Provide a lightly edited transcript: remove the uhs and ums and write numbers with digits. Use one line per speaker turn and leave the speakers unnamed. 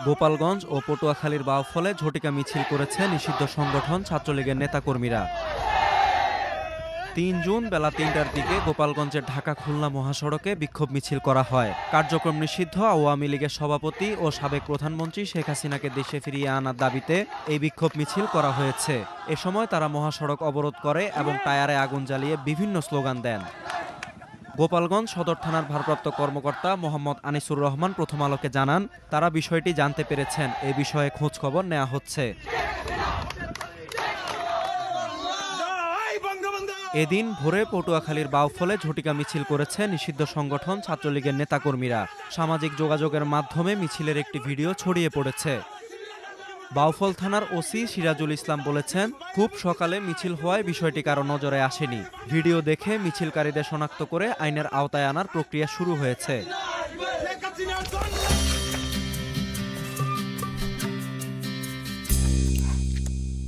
গোপালগঞ্জ ও পটুয়াখালীর বাউফলে ঝটিকা মিছিল করেছে নিষিদ্ধ সংগঠন ছাত্রলীগের নেতাকর্মীরা। ৩ জুন বেলা ৩টার দিকে গোপালগঞ্জের ঢাকা খুলনা মহাসড়কে বিক্ষোভ মিছিল করা হয়। কার্যক্রম নিষিদ্ধ আওয়ামী লীগের সভাপতি ও সাবেক প্রধানমন্ত্রী শেখ হাসিনাকে দেশে ফিরিয়ে আনার দাবিতে এই বিক্ষোভ মিছিল করা হয়েছে। এ সময় তারা মহাসড়ক অবরোধ করে এবং টায়ারে আগুন জ্বালিয়ে বিভিন্ন স্লোগান দেন। গোপালগঞ্জ সদর থানার ভারপ্রাপ্ত কর্মকর্তা মোহাম্মদ আনিসুর রহমান প্রথম আলোকে জানান, তারা বিষয়টি জানতে পেরেছেন। এ বিষয়ে খোঁজখবর নেওয়া হচ্ছে। এদিন ভোরে পটুয়াখালীর বাউফলে ঝটিকা মিছিল করেছে নিষিদ্ধ সংগঠন ছাত্রলীগের নেতাকর্মীরা। সামাজিক যোগাযোগের মাধ্যমে মিছিলের একটি ভিডিও ছড়িয়ে পড়েছে। বাউফল থানার ওসি সিরাজুল ইসলাম বলেছেন, খুব সকালে মিছিল হওয়ায় বিষয়টি কারো নজরে আসেনি। ভিডিও দেখে মিছিলকারীদের শনাক্ত করে আইনের আওতায় আনার প্রক্রিয়া শুরু হয়েছে।